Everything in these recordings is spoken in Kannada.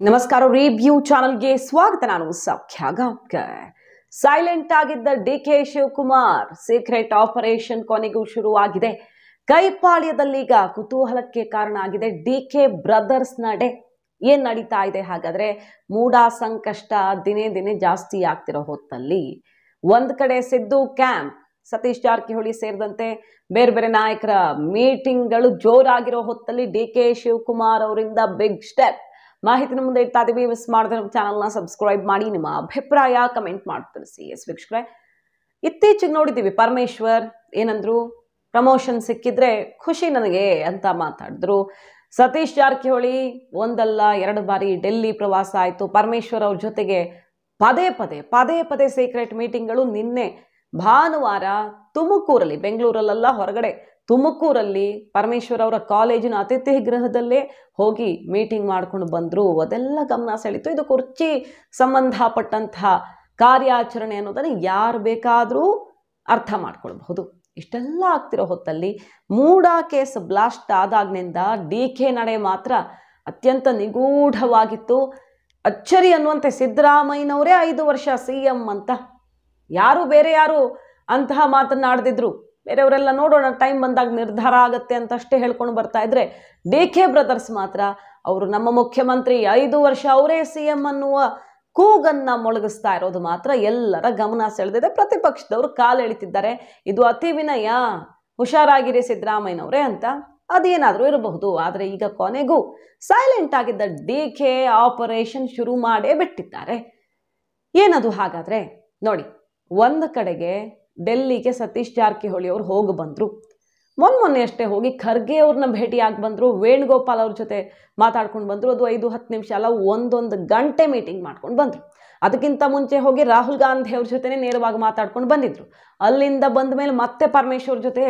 ನಮಸ್ಕಾರ ರಿವ್ಯೂ ಚಾನೆಲ್ಗೆ ಸ್ವಾಗತ. ನಾನು ಸೌಖ್ಯ ಗಾಂವ್ಕರ್. ಸೈಲೆಂಟ್ ಆಗಿದ್ದ ಡಿಕೆ ಶಿವಕುಮಾರ್ ಸೀಕ್ರೆಟ್ ಆಪರೇಷನ್ ಕೊನೆಗೂ ಶುರುವಾಗಿದೆ. ಕೈಪಾಳ್ಯದಲ್ಲೀಗ ಕುತೂಹಲಕ್ಕೆ ಕಾರಣ ಆಗಿದೆ. ಡಿಕೆ ಬ್ರದರ್ಸ್ ನಡೆ ಏನ್ ನಡೀತಾ ಇದೆ? ಹಾಗಾದ್ರೆ ಮೂಡ ಸಂಕಷ್ಟ ದಿನೇ ದಿನೇ ಜಾಸ್ತಿ ಆಗ್ತಿರೋ ಹೊತ್ತಲ್ಲಿ ಒಂದ್ ಕಡೆ ಸಿದ್ದು ಕ್ಯಾಂಪ್, ಸತೀಶ್ ಜಾರಕಿಹೊಳಿ ಸೇರಿದಂತೆ ಬೇರೆ ಬೇರೆ ನಾಯಕರ ಮೀಟಿಂಗ್ಗಳು ಜೋರಾಗಿರೋ ಹೊತ್ತಲ್ಲಿ ಡಿಕೆ ಶಿವಕುಮಾರ್ ಅವರಿಂದ ಬಿಗ್ ಸ್ಟೆಪ್. ಮಾಹಿತಿನ ಮುಂದೆ ಇಡ್ತಾ ಇದೀವಿ. ಮಿಸ್ ಮಾಡಿದ್ರೆ ನಮ್ಮ ಚಾನಲ್ನ ಸಬ್ಸ್ಕ್ರೈಬ್ ಮಾಡಿ, ನಿಮ್ಮ ಅಭಿಪ್ರಾಯ ಕಮೆಂಟ್ ಮಾಡಿ ತಿಳಿಸಿ. ಎಸ್ ವೀಕ್ಷಕರೇ, ಇತ್ತೀಚೆಗೆ ನೋಡಿದ್ದೀವಿ ಪರಮೇಶ್ವರ್ ಏನಂದ್ರು, ಪ್ರಮೋಷನ್ ಸಿಕ್ಕಿದ್ರೆ ಖುಷಿ ನನಗೆ ಅಂತ ಮಾತಾಡಿದ್ರು. ಸತೀಶ್ ಜಾರಕಿಹೊಳಿ ಒಂದಲ್ಲ ಎರಡು ಬಾರಿ ಡೆಲ್ಲಿ ಪ್ರವಾಸ ಆಯಿತು. ಪರಮೇಶ್ವರ್ ಅವ್ರ ಜೊತೆಗೆ ಪದೇ ಪದೇ ಸೀಕ್ರೆಟ್ ಮೀಟಿಂಗ್ಗಳು. ನಿನ್ನೆ ಭಾನುವಾರ ತುಮಕೂರಲ್ಲಿ, ಬೆಂಗಳೂರಲ್ಲ ಹೊರಗಡೆ ತುಮಕೂರಲ್ಲಿ ಪರಮೇಶ್ವರ್ ಅವರ ಕಾಲೇಜಿನ ಅತಿಥಿ ಗೃಹದಲ್ಲೇ ಹೋಗಿ ಮೀಟಿಂಗ್ ಮಾಡ್ಕೊಂಡು ಬಂದರು. ಅದೆಲ್ಲ ಗಮನ ಸೆಳೀತು. ಇದು ಕುರ್ಚಿ ಸಂಬಂಧಪಟ್ಟಂತಹ ಕಾರ್ಯಾಚರಣೆ ಅನ್ನೋದನ್ನು ಯಾರು ಬೇಕಾದರೂ ಅರ್ಥ ಮಾಡ್ಕೊಳ್ಬಹುದು. ಇಷ್ಟೆಲ್ಲ ಆಗ್ತಿರೋ ಹೊತ್ತಲ್ಲಿ ಮೂಡ ಕೇಸ್ ಬ್ಲಾಸ್ಟ್ ಆದಾಗ್ನಿಂದ ಡಿಕೆ ನಡೆ ಮಾತ್ರ ಅತ್ಯಂತ ನಿಗೂಢವಾಗಿತ್ತು. ಅಚ್ಚರಿ ಅನ್ನುವಂತೆ ಸಿದ್ದರಾಮಯ್ಯನವರೇ 5 ವರ್ಷ CM ಅಂತ ಬೇರೆ ಯಾರು ಅಂತಹ ಮಾತನ್ನಾಡ್ದಿದ್ರು. ಬೇರೆಯವರೆಲ್ಲ ನೋಡೋಣ ಟೈಮ್ ಬಂದಾಗ ನಿರ್ಧಾರ ಆಗತ್ತೆ ಅಂತಷ್ಟೇ ಹೇಳ್ಕೊಂಡು ಬರ್ತಾ ಇದ್ರೆ, ಡಿಕೆ ಬ್ರದರ್ಸ್ ಮಾತ್ರ ಅವರು ನಮ್ಮ ಮುಖ್ಯಮಂತ್ರಿ 5 ವರ್ಷ ಅವರೇ CM ಅನ್ನುವ ಕೂಗನ್ನ ಮೊಳಗಿಸ್ತಾ ಇರೋದು ಮಾತ್ರ ಎಲ್ಲರ ಗಮನ ಸೆಳೆದಿದೆ. ಪ್ರತಿಪಕ್ಷದವರು ಕಾಲೆಳಿತಿದ್ದಾರೆ. ಇದು ಅತಿ ವಿನಯ, ಹುಷಾರಾಗಿರಿ ಸಿದ್ದರಾಮಯ್ಯನವರೇ ಅಂತ. ಅದೇನಾದರೂ ಇರಬಹುದು. ಆದರೆ ಈಗ ಕೊನೆಗೂ ಸೈಲೆಂಟ್ ಆಗಿದ್ದ ಡಿಕೆ ಆಪರೇಷನ್ ಶುರು ಮಾಡೇ ಬಿಟ್ಟಿದ್ದಾರೆ. ಏನದು ಹಾಗಾದ್ರೆ ನೋಡಿ, ಒಂದು ಕಡೆಗೆ ಡೆಲ್ಲಿಗೆ ಸತೀಶ್ ಜಾರಕಿಹೊಳಿ ಅವರು ಹೋಗಿ ಬಂದರು. ಮೊನ್ನೆ ಅಷ್ಟೇ ಹೋಗಿ ಖರ್ಗೆ ಅವ್ರನ್ನ ಭೇಟಿಯಾಗಿ ಬಂದರು. ವೇಣುಗೋಪಾಲ್ ಅವ್ರ ಜೊತೆ ಮಾತಾಡ್ಕೊಂಡು ಬಂದರು. ಅದು 5-10 ನಿಮಿಷ ಅಲ್ಲ, 1 ಗಂಟೆ ಮೀಟಿಂಗ್ ಮಾಡ್ಕೊಂಡು ಬಂದರು. ಅದಕ್ಕಿಂತ ಮುಂಚೆ ಹೋಗಿ ರಾಹುಲ್ ಗಾಂಧಿ ಅವ್ರ ಜೊತೆನೇ ನೇರವಾಗಿ ಮಾತಾಡ್ಕೊಂಡು ಬಂದಿದ್ರು. ಅಲ್ಲಿಂದ ಬಂದ ಮೇಲೆ ಮತ್ತೆ ಪರಮೇಶ್ವರ್ ಜೊತೆ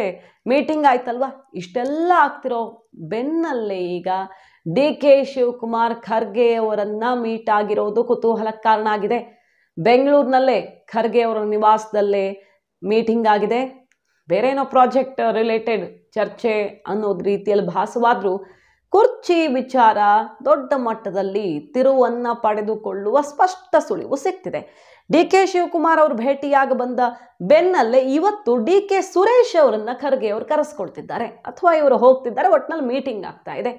ಮೀಟಿಂಗ್ ಆಯ್ತಲ್ವಾ. ಇಷ್ಟೆಲ್ಲ ಆಗ್ತಿರೋ ಬೆನ್ನಲ್ಲೇ ಈಗ ಡಿಕೆ ಶಿವಕುಮಾರ್ ಖರ್ಗೆ ಅವರನ್ನ ಮೀಟ್ ಆಗಿರೋದು ಕುತೂಹಲಕ್ಕೆ ಕಾರಣ ಆಗಿದೆ. ಬೆಂಗಳೂರಿನಲ್ಲೇ ಖರ್ಗೆ ಅವರ ನಿವಾಸದಲ್ಲೇ ಮೀಟಿಂಗ್ ಆಗಿದೆ. ಬೇರೆ ಏನೋ ಪ್ರಾಜೆಕ್ಟ್ ರಿಲೇಟೆಡ್ ಚರ್ಚೆ ಅನ್ನೋದು ರೀತಿಯಲ್ಲಿ ಭಾಸವಾದರೂ ಕುರ್ಚಿ ವಿಚಾರ ದೊಡ್ಡ ಮಟ್ಟದಲ್ಲಿ ತಿರುವನ್ನ ಪಡೆದುಕೊಳ್ಳುವ ಸ್ಪಷ್ಟ ಸುಳಿವು ಸಿಗ್ತಿದೆ. ಡಿಕೆ ಶಿವಕುಮಾರ್ ಅವರು ಭೇಟಿಯಾಗಿ ಬಂದ ಬೆನ್ನಲ್ಲೇ ಇವತ್ತು ಡಿಕೆ ಸುರೇಶ್ ಅವರನ್ನ ಖರ್ಗೆ ಅವರು ಕರೆಸ್ಕೊಳ್ತಿದ್ದಾರೆ, ಅಥವಾ ಇವರು ಹೋಗ್ತಿದ್ದಾರೆ. ಒಟ್ಟಿನಲ್ಲಿ ಮೀಟಿಂಗ್ ಆಗ್ತಾ ಇದೆ.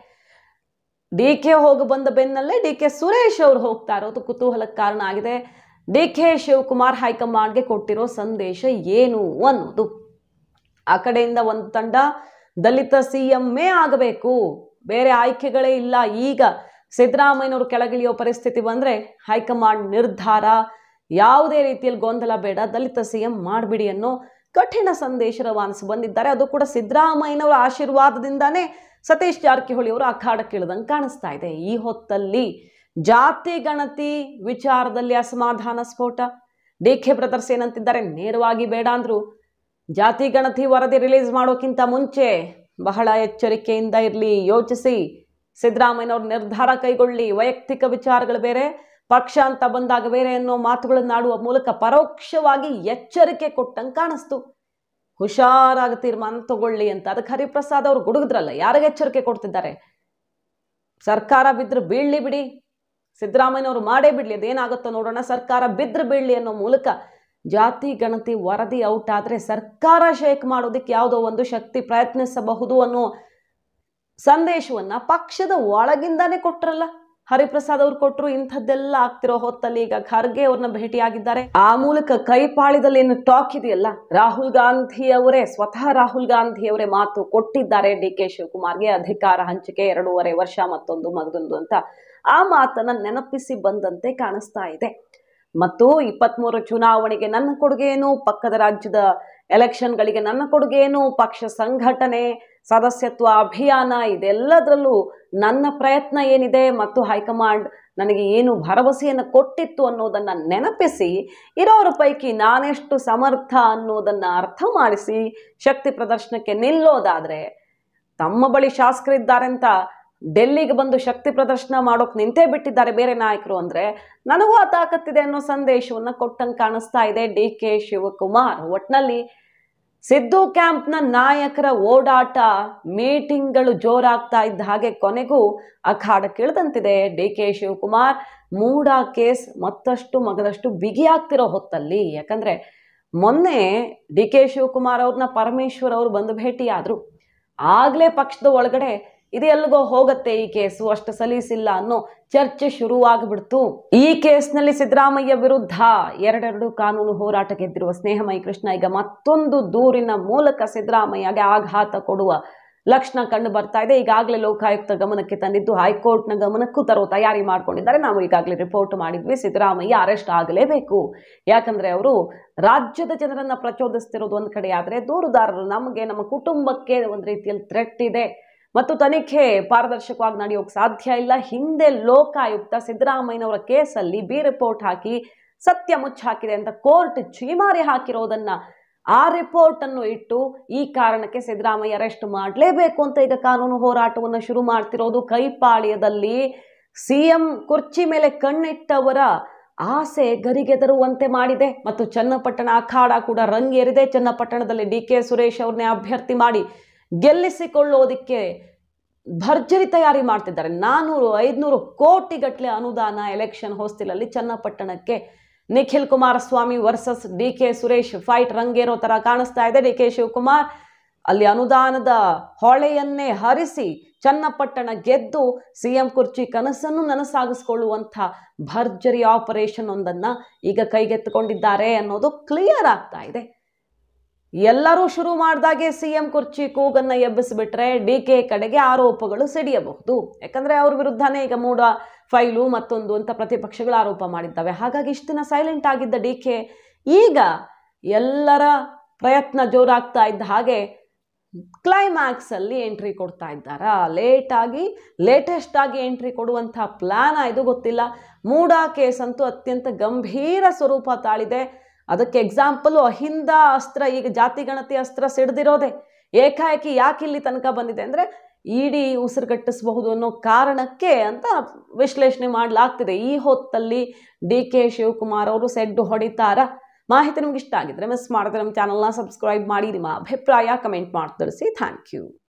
ಡಿಕೆ ಹೋಗಿ ಬಂದ ಬೆನ್ನಲ್ಲೇ ಡಿಕೆ ಸುರೇಶ್ ಅವರು ಹೋಗ್ತಾ ಇರೋದು ಕುತೂಹಲಕ್ಕೆ ಕಾರಣ ಆಗಿದೆ. ಡಿಕೆ ಶಿವಕುಮಾರ್ ಹೈಕಮಾಂಡ್ಗೆ ಕೊಟ್ಟಿರೋ ಸಂದೇಶ ಏನು ಅನ್ನೋದು. ಆ ಕಡೆಯಿಂದ ಒಂದು ತಂಡ ದಲಿತ CMೇ ಆಗಬೇಕು, ಬೇರೆ ಆಯ್ಕೆಗಳೇ ಇಲ್ಲ. ಈಗ ಸಿದ್ದರಾಮಯ್ಯನವರು ಕೆಳಗಿಳಿಯೋ ಪರಿಸ್ಥಿತಿ ಬಂದರೆ ಹೈಕಮಾಂಡ್ ನಿರ್ಧಾರ, ಯಾವುದೇ ರೀತಿಯಲ್ಲಿ ಗೊಂದಲ ಬೇಡ, ದಲಿತ CM ಮಾಡಿಬಿಡಿ ಅನ್ನೋ ಕಠಿಣ ಸಂದೇಶ ರವಾನಿಸಿ ಬಂದಿದ್ದಾರೆ. ಅದು ಕೂಡ ಸಿದ್ದರಾಮಯ್ಯನವರ ಆಶೀರ್ವಾದದಿಂದಾನೇ ಸತೀಶ್ ಜಾರಕಿಹೊಳಿ ಅವರು ಅಖಾಡಕ್ಕಿಳಿದಂಗೆ ಕಾಣಿಸ್ತಾ ಇದೆ. ಈ ಹೊತ್ತಲ್ಲಿ ಜಾತಿ ಗಣತಿ ವಿಚಾರದಲ್ಲಿ ಅಸಮಾಧಾನ ಸ್ಫೋಟ. ಡಿಕೆ ಬ್ರದರ್ಸ್ ಏನಂತಿದ್ದಾರೆ, ನೇರವಾಗಿ ಬೇಡ ಅಂದ್ರು. ಜಾತಿ ಗಣತಿ ವರದಿ ರಿಲೀಸ್ ಮಾಡೋಕ್ಕಿಂತ ಮುಂಚೆ ಬಹಳ ಎಚ್ಚರಿಕೆಯಿಂದ ಇರಲಿ, ಯೋಚಿಸಿ ಸಿದ್ದರಾಮಯ್ಯನವ್ರ ನಿರ್ಧಾರ ಕೈಗೊಳ್ಳಿ. ವೈಯಕ್ತಿಕ ವಿಚಾರಗಳು ಬೇರೆ, ಪಕ್ಷ ಅಂತ ಬಂದಾಗ ಬೇರೆ ಅನ್ನೋ ಮಾತುಗಳನ್ನಾಡುವ ಮೂಲಕ ಪರೋಕ್ಷವಾಗಿ ಎಚ್ಚರಿಕೆ ಕೊಟ್ಟಂಗೆ ಕಾಣಿಸ್ತು. ಹುಷಾರಾಗಿ ತೀರ್ಮಾನ ತಗೊಳ್ಳಿ ಅಂತ. ಅದಕ್ಕೆ ಹರಿಪ್ರಸಾದ್ ಅವರು ಗುಡುಗಿದ್ರಲ್ಲ, ಯಾರಿಗೆ ಎಚ್ಚರಿಕೆ ಕೊಡ್ತಿದ್ದಾರೆ? ಸರ್ಕಾರ ಬಿದ್ದರೆ ಬೀಳ್ಲಿ ಬಿಡಿ, ಸಿದ್ದರಾಮಯ್ಯನವರು ಮಾಡೇ ಬಿಡಲಿ, ಅದೇನಾಗುತ್ತೋ ನೋಡೋಣ, ಸರ್ಕಾರ ಬಿದ್ದರೆ ಬೀಳಲಿ ಅನ್ನೋ ಮೂಲಕ ಜಾತಿ ಗಣತಿ ವರದಿ ಔಟ್ ಆದರೆ ಸರ್ಕಾರ ಶೇಕ್ ಮಾಡೋದಕ್ಕೆ ಯಾವುದೋ ಒಂದು ಶಕ್ತಿ ಪ್ರಯತ್ನಿಸಬಹುದು ಅನ್ನೋ ಸಂದೇಶವನ್ನ ಪಕ್ಷದ ಒಳಗಿಂದಾನೇ ಕೊಟ್ರಲ್ಲ, ಹರಿಪ್ರಸಾದ್ ಅವ್ರು ಕೊಟ್ಟರು. ಇಂಥದ್ದೆಲ್ಲ ಆಗ್ತಿರೋ ಹೊತ್ತಲ್ಲಿ ಈಗ ಖರ್ಗೆ ಅವ್ರನ್ನ ಭೇಟಿಯಾಗಿದ್ದಾರೆ. ಆ ಮೂಲಕ ಕೈಪಾಳ್ಯದಲ್ಲಿ ಏನು ಟಾಕ್ ಇದೆಯಲ್ಲ, ಸ್ವತಃ ರಾಹುಲ್ ಗಾಂಧಿ ಅವರೇ ಮಾತು ಕೊಟ್ಟಿದ್ದಾರೆ ಡಿಕೆ ಶಿವಕುಮಾರ್ಗೆ, ಅಧಿಕಾರ ಹಂಚಿಕೆ 2.5 ವರ್ಷ ಮತ್ತೊಂದು ಮಗದೊಂದು ಅಂತ. ಆ ಮಾತನ್ನ ನೆನಪಿಸಿ ಬಂದಂತೆ ಕಾಣಿಸ್ತಾ ಇದೆ. ಮತ್ತು 23 ಚುನಾವಣೆಗೆ ನನ್ನ ಕೊಡುಗೆ ಏನು, ಪಕ್ಕದ ರಾಜ್ಯದ ಎಲೆಕ್ಷನ್ಗಳಿಗೆ ನನ್ನ ಕೊಡುಗೆ ಏನು, ಪಕ್ಷ ಸಂಘಟನೆ, ಸದಸ್ಯತ್ವ ಅಭಿಯಾನ, ಇದೆಲ್ಲದರಲ್ಲೂ ನನ್ನ ಪ್ರಯತ್ನ ಏನಿದೆ ಮತ್ತು ಹೈಕಮಾಂಡ್ ನನಗೆ ಏನು ಭರವಸೆಯನ್ನು ಕೊಟ್ಟಿತ್ತು ಅನ್ನೋದನ್ನ ನೆನಪಿಸಿ, ಇರೋರ ಪೈಕಿ ನಾನೆಷ್ಟು ಸಮರ್ಥ ಅನ್ನೋದನ್ನ ಅರ್ಥ ಮಾಡಿಸಿ ಶಕ್ತಿ ಪ್ರದರ್ಶನಕ್ಕೆ ನಿಲ್ಲೋದಾದ್ರೆ, ತಮ್ಮ ಬಳಿ ಶಾಸಕರಿದ್ದಾರೆ ಅಂತ ಡೆಲ್ಲಿಗೆ ಬಂದು ಶಕ್ತಿ ಪ್ರದರ್ಶನ ಮಾಡೋಕೆ ನಿಂತೇ ಬಿಟ್ಟಿದ್ದಾರೆ ಬೇರೆ ನಾಯಕರು ಅಂದ್ರೆ, ನನಗೂ ಆ ತಾಕತ್ತಿದೆ ಅನ್ನೋ ಸಂದೇಶವನ್ನ ಕೊಟ್ಟಂಗೆ ಕಾಣಿಸ್ತಾ ಇದೆ ಡಿಕೆ ಶಿವಕುಮಾರ್. ಒಟ್ನಲ್ಲಿ ಸಿದ್ದು ಕ್ಯಾಂಪ್ನ ನಾಯಕರ ಓಡಾಟ, ಮೀಟಿಂಗ್ಗಳು ಜೋರಾಗ್ತಾ ಇದ್ದ ಹಾಗೆ ಕೊನೆಗೂ ಅಖಾಡಕ್ಕಿಳಿದಂತಿದೆ. ಡಿ ಕೆ ಶಿವಕುಮಾರ್ ಮೂಡ ಕೇಸ್ ಮತ್ತಷ್ಟು ಮಗದಷ್ಟು ಬಿಗಿಯಾಗ್ತಿರೋ ಹೊತ್ತಲ್ಲಿ, ಯಾಕಂದ್ರೆ ಮೊನ್ನೆ ಡಿ ಕೆ ಶಿವಕುಮಾರ್ ಅವ್ರನ್ನ ಪರಮೇಶ್ವರ್ ಅವರು ಬಂದು ಭೇಟಿಯಾದ್ರು. ಆಗ್ಲೇ ಪಕ್ಷದ ಒಳಗಡೆ ಇದು ಎಲ್ಲಿಗೋ ಹೋಗತ್ತೆ ಈ ಕೇಸು, ಅಷ್ಟು ಸಲೀಸಿಲ್ಲ ಅನ್ನೋ ಚರ್ಚೆ ಶುರುವಾಗ್ಬಿಡ್ತು. ಈ ಕೇಸ್ನಲ್ಲಿ ಸಿದ್ದರಾಮಯ್ಯ ವಿರುದ್ಧ ಎರಡೆರಡು ಕಾನೂನು ಹೋರಾಟ ಗೆದ್ದಿರುವ ಸ್ನೇಹಮಯಿ ಕೃಷ್ಣ ಈಗ ಮತ್ತೊಂದು ದೂರಿನ ಮೂಲಕ ಸಿದ್ದರಾಮಯ್ಯಗೆ ಆಘಾತ ಕೊಡುವ ಲಕ್ಷಣ ಕಂಡು ಬರ್ತಾ ಇದೆ. ಈಗಾಗಲೇ ಲೋಕಾಯುಕ್ತ ಗಮನಕ್ಕೆ ತಂದಿದ್ದು, ಹೈಕೋರ್ಟ್ನ ಗಮನಕ್ಕೂ ತರೋ ತಯಾರಿ ಮಾಡ್ಕೊಂಡಿದ್ದಾರೆ. ನಾವು ಈಗಾಗಲೇ ರಿಪೋರ್ಟ್ ಮಾಡಿದ್ವಿ, ಸಿದ್ದರಾಮಯ್ಯ ಅರೆಸ್ಟ್ ಆಗಲೇಬೇಕು. ಯಾಕಂದ್ರೆ ಅವರು ರಾಜ್ಯದ ಜನರನ್ನ ಪ್ರಚೋದಿಸ್ತಿರೋದು ಒಂದ್ ಕಡೆ ಆದ್ರೆ, ದೂರುದಾರರು ನಮಗೆ, ನಮ್ಮ ಕುಟುಂಬಕ್ಕೆ ಒಂದು ರೀತಿಯಲ್ಲಿ ಥ್ರೆಟ್ ಇದೆ ಮತ್ತು ತನಿಖೆ ಪಾರದರ್ಶಕವಾಗಿ ನಡೆಯೋಕೆ ಸಾಧ್ಯ ಇಲ್ಲ. ಹಿಂದೆ ಲೋಕಾಯುಕ್ತ ಸಿದ್ದರಾಮಯ್ಯನವರ ಕೇಸಲ್ಲಿ ಬಿ ರಿಪೋರ್ಟ್ ಹಾಕಿ ಸತ್ಯ ಮುಚ್ಚಾಕಿದೆ ಅಂತ ಕೋರ್ಟ್ ಛೀಮಾರಿ ಹಾಕಿರೋದನ್ನ, ಆ ರಿಪೋರ್ಟ್ ಅನ್ನು ಇಟ್ಟು ಈ ಕಾರಣಕ್ಕೆ ಸಿದ್ದರಾಮಯ್ಯ ಅರೆಸ್ಟ್ ಮಾಡಲೇಬೇಕು ಅಂತ ಈಗ ಕಾನೂನು ಹೋರಾಟವನ್ನು ಶುರು ಮಾಡ್ತಿರೋದು. ಕೈಪಾಳ್ಯದಲ್ಲಿ ಸಿಎಂ ಕುರ್ಚಿ ಮೇಲೆ ಕಣ್ಣಿಟ್ಟವರ ಆಸೆ ಗರಿಗೆದರುವಂತೆ ಮಾಡಿದೆ ಮತ್ತು ಚನ್ನಪಟ್ಟಣ ಅಖಾಡ ಕೂಡ ರಂಗೇರಿದೆ. ಚನ್ನಪಟ್ಟಣದಲ್ಲಿ ಡಿ ಕೆ ಸುರೇಶ್ ಅವ್ರನ್ನೇ ಅಭ್ಯರ್ಥಿ ಮಾಡಿ ಗೆಲ್ಲಿಸಿಕೊಳ್ಳೋದಿಕ್ಕೆ ಭರ್ಜರಿ ತಯಾರಿ ಮಾಡ್ತಿದ್ದಾರೆ. 400-500 ಕೋಟಿಗಟ್ಟಲೆ ಅನುದಾನ ಎಲೆಕ್ಷನ್ ಹೊಸ್ತಿಲಲ್ಲಿ ಚನ್ನಪಟ್ಟಣಕ್ಕೆ. Nikhil Kumaraswamy versus D K Suresh fight ರಂಗೇರೋ ತರ ಕಾಣಿಸ್ತಾ ಇದೆ. ಡಿ ಕೆ ಶಿವಕುಮಾರ್ ಅಲ್ಲಿ ಅನುದಾನದ ಹೊಳೆಯನ್ನೇ ಹರಿಸಿ ಚನ್ನಪಟ್ಟಣ ಗೆದ್ದು ಸಿಎಂ ಕುರ್ಚಿ ಕನಸನ್ನು ನನಸಾಗಿಸಿಕೊಳ್ಳುವಂಥ ಭರ್ಜರಿ ಆಪರೇಷನ್ ಒಂದನ್ನ ಈಗ ಕೈಗೆತ್ತಿಕೊಂಡಿದ್ದಾರೆ ಅನ್ನೋದು ಕ್ಲಿಯರ್ ಆಗ್ತಾ ಇದೆ. ಎಲ್ಲರೂ ಶುರು ಮಾಡಿದಾಗೆ ಸಿಎಂ ಕುರ್ಚಿ ಕೂಗನ್ನ ಎಬ್ಬಿಸಿಬಿಟ್ರೆ ಡಿ ಕೆ ಕಡೆಗೆ ಆರೋಪಗಳು ಸಿಡಿಯಬಹುದು. ಯಾಕಂದ್ರೆ ಅವ್ರ ವಿರುದ್ಧನೇ ಈಗ ಮೂಡ ಫೈಲು ಮತ್ತೊಂದು ಅಂತ ಪ್ರತಿಪಕ್ಷಗಳು ಆರೋಪ ಮಾಡಿದ್ದಾವೆ. ಹಾಗಾಗಿ ಇಷ್ಟು ದಿನ ಸೈಲೆಂಟ್ ಆಗಿದ್ದ ಡಿ ಕೆ ಈಗ ಎಲ್ಲರ ಪ್ರಯತ್ನ ಜೋರಾಗ್ತಾ ಇದ್ದ ಹಾಗೆ ಕ್ಲೈಮ್ಯಾಕ್ಸ್ ಅಲ್ಲಿ ಎಂಟ್ರಿ ಕೊಡ್ತಾ ಇದ್ದಾರಾ, ಲೇಟೆಸ್ಟ್ ಆಗಿ ಎಂಟ್ರಿ ಕೊಡುವಂಥ ಪ್ಲಾನ್ ಇದು ಗೊತ್ತಿಲ್ಲ. ಮೂಡ ಕೇಸ್ ಅಂತೂ ಅತ್ಯಂತ ಗಂಭೀರ ಸ್ವರೂಪ ತಾಳಿದೆ. ಅದಕ್ಕೆ ಎಕ್ಸಾಂಪಲ್ ಅಹಿಂದ ಅಸ್ತ್ರ, ಈಗ ಜಾತಿ ಗಣತಿ ಅಸ್ತ್ರ ಸಿಡ್ದಿರೋದೆ ಏಕಾಏಕಿ ಯಾಕೆ ಇಲ್ಲಿ ತನಕ ಬಂದಿದೆ ಅಂದ್ರೆ ಇಡಿ ಉಸಿರುಗಟ್ಟಿಸಬಹುದು ಅನ್ನೋ ಕಾರಣಕ್ಕೆ ಅಂತ ವಿಶ್ಲೇಷಣೆ ಮಾಡಲಾಗ್ತಿದೆ. ಈ ಹೊತ್ತಲ್ಲಿ ಡಿ ಕೆ ಶಿವಕುಮಾರ್ ಅವರು ಸೆಡ್ಡು ಹೊಡಿತಾರ? ಮಾಹಿತಿ ನಿಮ್ಗೆ ಇಷ್ಟ ಆಗಿದ್ರೆ ಮಿಸ್ ಮಾಡಿದ್ರೆ ನಮ್ಮ ಚಾನಲ್ನ ಸಬ್ಸ್ಕ್ರೈಬ್ ಮಾಡಿ, ನಿಮ್ಮ ಅಭಿಪ್ರಾಯ ಕಮೆಂಟ್ ಮಾಡಿ ತಿಳಿಸಿ. Thank you.